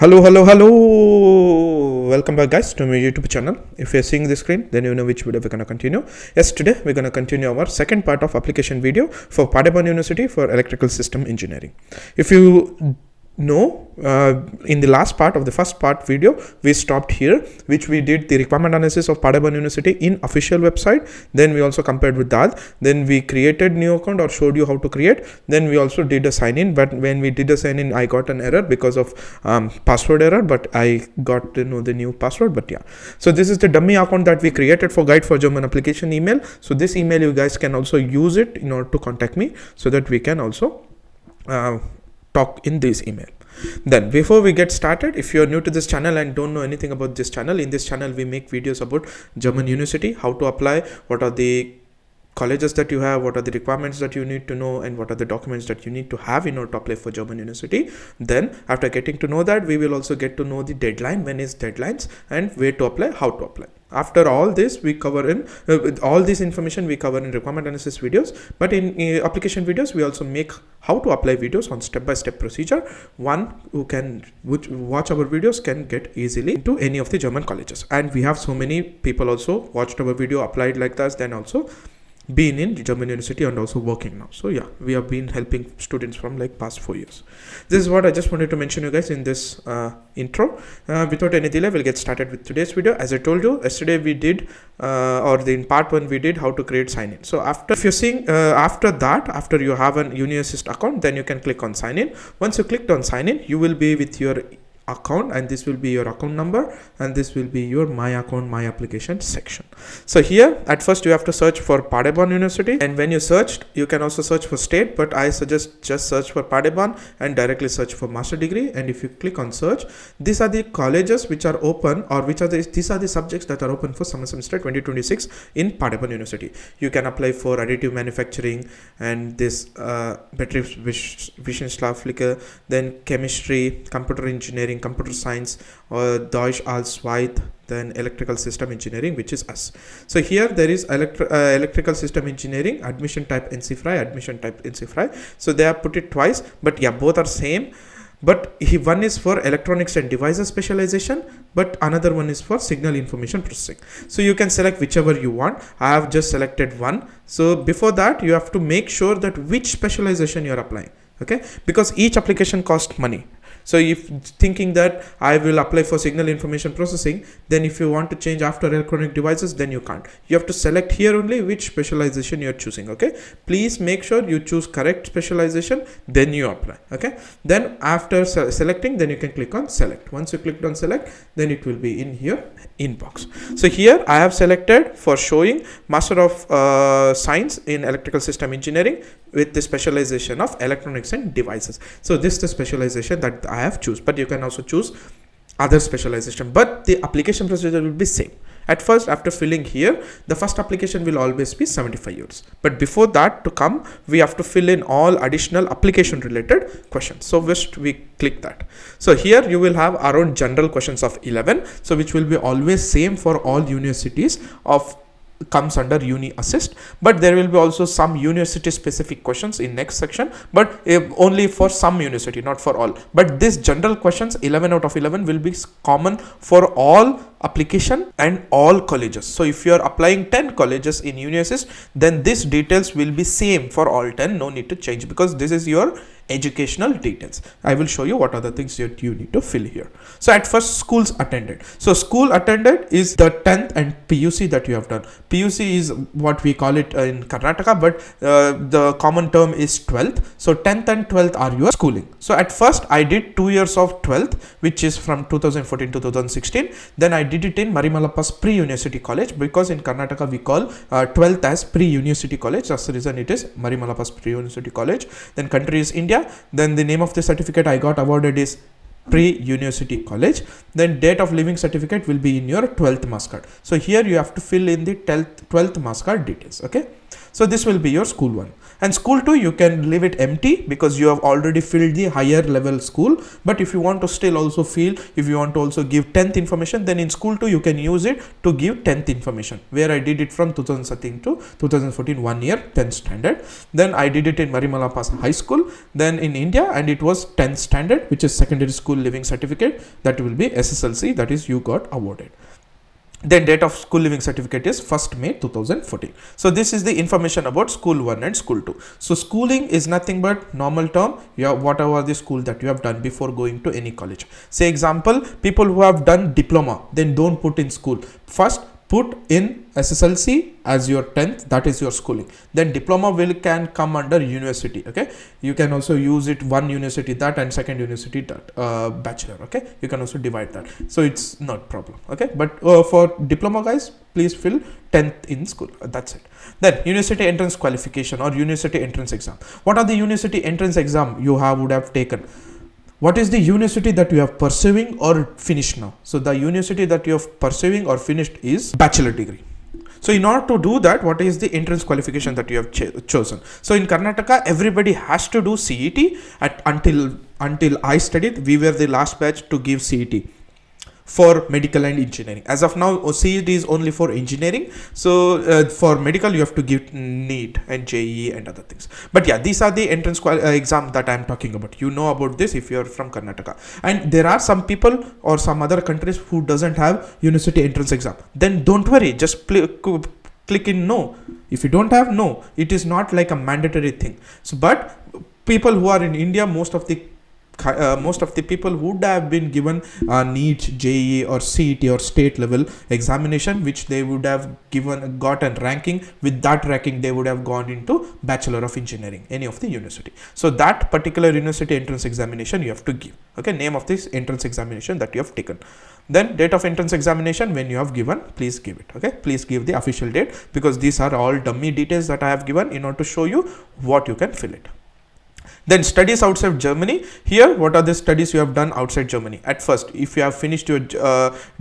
Hello. Welcome back, guys, to my YouTube channel. If you're seeing the screen, then you know which video we're going to continue. Yes, today we're going to continue our second part of application video for Paderborn University for electrical system engineering. If you know, in the last part of the first part video, we stopped here, which we did the requirement analysis of Paderborn University in official website. Then we also compared with that. Then we created new account or showed you how to create. Then we also did a sign in, but when we did a sign in, I got an error because of password error, but I got to know the new password. But yeah, so this is the dummy account that we created for Guide for German Application email. So this email, you guys can also use it in order to contact me so that we can also talk in this email. Then before we get started, if you are new to this channel and don't know anything about this channel, in this channel we make videos about German University, how to apply, what are the colleges that you have, what are the requirements that you need to know, and what are the documents that you need to have in order to apply for German University. Then after getting to know that, we will also get to know the deadline, when is deadlines, and where to apply, how to apply. After all this, we cover in all this information we cover in requirement analysis videos, but in application videos we also make how to apply videos on step-by-step procedure. One who can watch our videos can get easily into any of the German colleges, and we have so many people also watched our video, applied like that, then also been in German University and also working now. So yeah, we have been helping students from like past 4 years. This is what I just wanted to mention you guys in this intro. Without any delay, we'll get started with today's video. As I told you yesterday, we did in part 1 we did how to create sign in. So if you're seeing after you have an Uni-Assist account, then you can click on sign in. Once you clicked on sign in, you will be with your account, and this will be your account number, and this will be your my account, my application section. So here at first you have to search for Paderborn University, and when you searched, you can also search for state, but I suggest just search for Paderborn and directly search for master degree. And if you click on search, these are the colleges which are open, or these are the subjects that are open for summer semester 2026 in Paderborn University. You can apply for additive manufacturing and this Betriebswissenschaftliche, then chemistry, computer engineering, computer science, or Deutsch als Zweit, then electrical system engineering, which is us. So here there is electrical system engineering, admission type NC-FRI, admission type NC-FRI. So they have put it twice, but yeah, both are same. But one is for electronics and devices specialization, but another one is for signal information processing. So you can select whichever you want. I have just selected one. So before that, you have to make sure that which specialization you are applying. Okay, because each application costs money. So if thinking that I will apply for signal information processing, then if you want to change after electronic devices, then you can't. You have to select here only which specialization you're choosing. Okay, please make sure you choose correct specialization, then you apply. Okay, then after selecting, then you can click on select. Once you clicked on select, then it will be in here inbox. So here I have selected for showing Master of Science in Electrical System Engineering with the specialization of electronics and devices. So this is the specialization that I have choose, but you can also choose other specialization, but the application procedure will be same. At first, after filling here, the first application will always be 75 euros. But before that to come, we have to fill in all additional application related questions. So first we click that. So here you will have around general questions of 11. So which will be always same for all universities of comes under Uni-Assist, but there will be also some university specific questions in next section, but only for some university, not for all. But this general questions 11 out of 11 will be common for all application and all colleges. So if you are applying 10 colleges in Uni-Assist, then this details will be same for all 10. No need to change, because this is your educational details. I will show you what are the things that you need to fill here. So at first, schools attended. So school attended is the 10th and PUC that you have done. PUC is what we call it in Karnataka, but the common term is 12th. So 10th and 12th are your schooling. So at first I did 2 years of 12th, which is from 2014 to 2016. Then I did it in Marimalappa's pre-university college, because in Karnataka we call 12th as pre-university college. That's the reason it is Marimalappa's pre-university college. Then country is India. Then the name of the certificate I got awarded is pre-university college. Then date of living certificate will be in your 12th marks card. So here you have to fill in the 12th marks card details. Okay, so this will be your school 1. And school 2, you can leave it empty because you have already filled the higher level school. But if you want to still also fill, if you want to also give 10th information, then in school 2 you can use it to give 10th information, where I did it from 2013 to 2014, 1 year, 10th standard. Then I did it in Marimalappa's high school, then in India, and it was 10th standard, which is secondary school living certificate, that will be SSLC, that is you got awarded. Then date of school living certificate is 1st May 2014. So this is the information about school 1 and school 2. So schooling is nothing but normal term, whatever the school that you have done before going to any college. Say example, people who have done diploma, then don't put in school. First put in SSLC as your 10th, that is your schooling. Then diploma can come under university. Okay, you can also use it one university that and second university that, bachelor. Okay, you can also divide that, so it's not problem. Okay, but for diploma guys, please fill 10th in school. That's it. Then university entrance qualification or university entrance exam. What are the university entrance exam you would have taken? What is the university that you are pursuing or finished now? So the university that you are pursuing or finished is bachelor degree. So in order to do that, what is the entrance qualification that you have chosen? So in Karnataka, everybody has to do CET. Until I studied, we were the last batch to give CET for medical and engineering. As of now, CET is only for engineering. So for medical, you have to give NEET and JEE and other things. But yeah, these are the entrance exam that I am talking about. You know about this if you are from Karnataka. And there are some people or some other countries who doesn't have university entrance exam. Then don't worry, just click in no. If you don't have, no, it is not like a mandatory thing. So, but people who are in India, most of the people would have been given NEET, JEE or CET or state level examination, which they would have gotten ranking. With that ranking, they would have gone into Bachelor of Engineering, any of the university. So that particular university entrance examination you have to give. Okay, name of this entrance examination that you have taken. Then date of entrance examination, when you have given, please give it. Okay, please give the official date, because these are all dummy details that I have given in order to show you what you can fill it. Then studies outside Germany. Here, what are the studies you have done outside Germany? At first, if you have finished your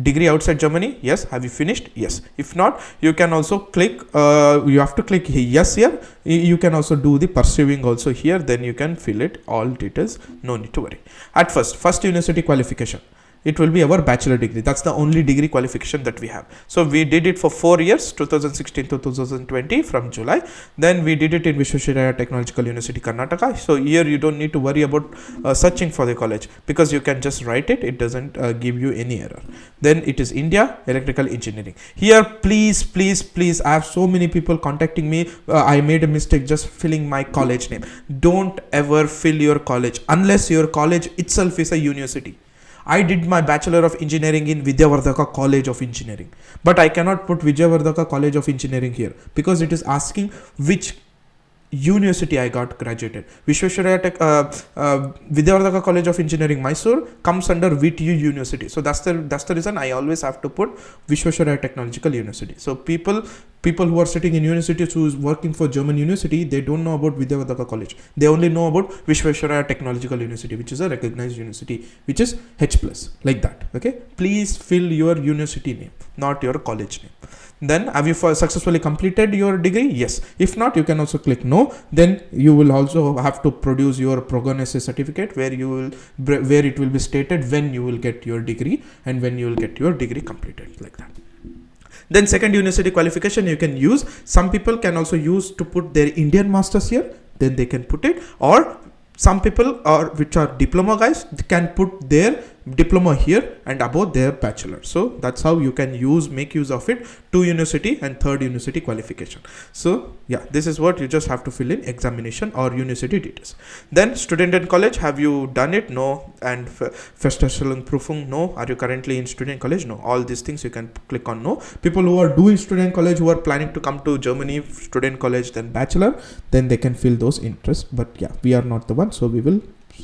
degree outside Germany, yes. Have you finished? Yes. If not, you can also click, you have to click yes here. You can also do the pursuing also here. Then you can fill it all details. No need to worry. At first university qualification. It will be our bachelor degree. That's the only degree qualification that we have. So we did it for 4 years, 2016 to 2020 from July. Then we did it in Vishwesvaraya Technological University, Karnataka. So here you don't need to worry about searching for the college, because you can just write it. It doesn't give you any error. Then it is India Electrical Engineering. Here, please, I have so many people contacting me. I made a mistake just filling my college name. Don't ever fill your college unless your college itself is a university. I did my Bachelor of Engineering in Vidyavardhaka College of Engineering, but I cannot put Vidyavardhaka College of Engineering here, because it is asking which university I got graduated. Vishwesvaraya Vidyavardhaka College of Engineering, Mysore comes under VTU University. So that's the reason I always have to put Vishwesvaraya Technological University. So people who are sitting in universities who is working for German university, they don't know about Vidyavardhaka College. They only know about Vishwesvaraya Technological University, which is a recognized university, which is H+, like that. Okay, please fill your university name, not your college name. Then have you successfully completed your degree? Yes. If not, you can also click no. Then you will also have to produce your prognosis certificate, where it will be stated when you will get your degree and when you will get your degree completed, like that. Then second university qualification you can use. Some people can also use to put their Indian masters here, then they can put it, or some people which are diploma guys can put their diploma here and above their bachelor. So that's how you can make use of it, 2 university and 3rd university qualification. So yeah, this is what you just have to fill in examination or university details. Then student and college, have you done it? No. And Feststellungsprüfung, no. Are you currently in student college? No. All these things you can click on no. People who are doing student college, who are planning to come to Germany, student college, then bachelor, then they can fill those interests. But yeah, we are not the one, so we will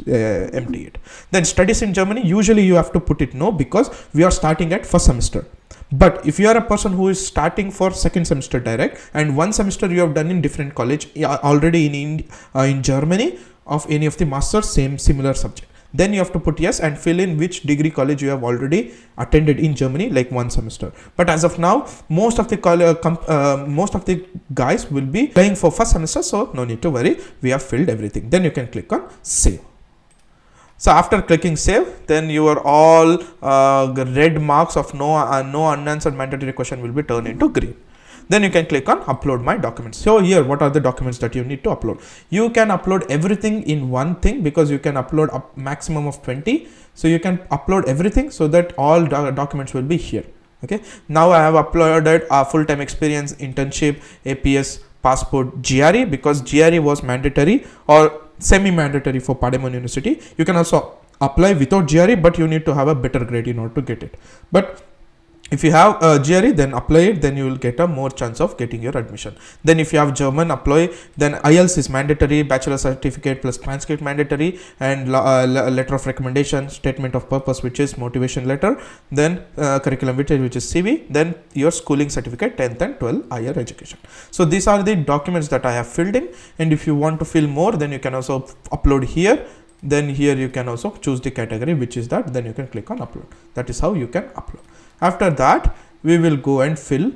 empty it. Then studies in Germany, usually you have to put it no, because we are starting at first semester. But if you are a person who is starting for second semester direct, and 1 semester you have done in different college already in Germany of any of the masters, similar subject, then you have to put yes and fill in which degree college you have already attended in Germany, like 1 semester. But as of now, most of the guys will be playing for first semester, so no need to worry, we have filled everything. Then you can click on save. So after clicking save, then your all red marks of no unanswered mandatory question will be turned into green. Then you can click on upload my documents. So here, what are the documents that you need to upload? You can upload everything in one thing, because you can upload a maximum of 20. So you can upload everything so that all documents will be here. Okay, now I have uploaded a full-time experience, internship, APS, passport, GRE, because GRE was mandatory or semi-mandatory for Paderborn University. You can also apply without GRE, but you need to have a better grade in order to get it. But if you have a GRE, then apply it, then you will get a more chance of getting your admission. Then if you have German, apply. Then IELTS is mandatory, bachelor certificate plus transcript mandatory, and letter of recommendation, statement of purpose, which is motivation letter, then curriculum vitae, which is CV, then your schooling certificate, 10th and 12th higher education. So these are the documents that I have filled in, and if you want to fill more, then you can also upload here. Then here you can also choose the category, which is that, then you can click on upload. That is how you can upload. After that, we will go and fill,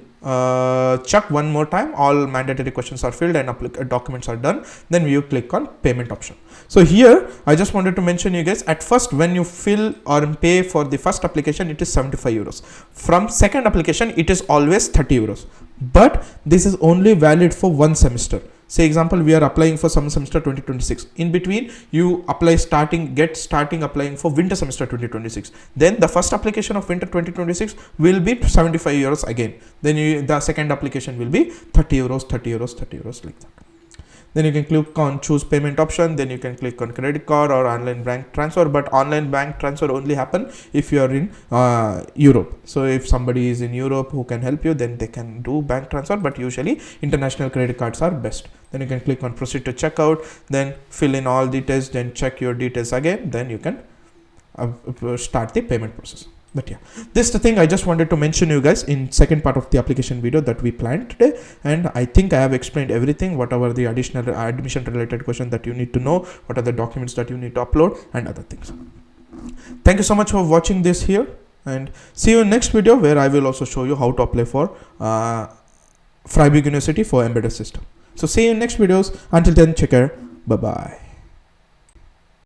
check one more time all mandatory questions are filled and documents are done. Then you click on payment option. So here I just wanted to mention you guys, at first when you fill or pay for the first application, it is 75 euros. From second application, it is always 30 euros. But this is only valid for one semester. Say example, we are applying for summer semester 2026. In between, you apply starting applying for winter semester 2026. Then the first application of winter 2026 will be 75 euros again. Then the second application will be 30 euros, 30 euros, 30 euros, like that. Then you can click on choose payment option. Then you can click on credit card or online bank transfer, but online bank transfer only happen if you are in Europe. So if somebody is in Europe who can help you, then they can do bank transfer, but usually international credit cards are best. Then you can click on proceed to checkout, then fill in all details, then check your details again, then you can start the payment process. But yeah, this is the thing I just wanted to mention you guys in second part of the application video that we planned today. And I think I have explained everything, whatever the additional admission related question that you need to know, what are the documents that you need to upload and other things. Thank you so much for watching this here, and see you in next video where I will also show you how to apply for Freiburg University for embedded system. So see you in next videos. Until then, take care. Bye bye.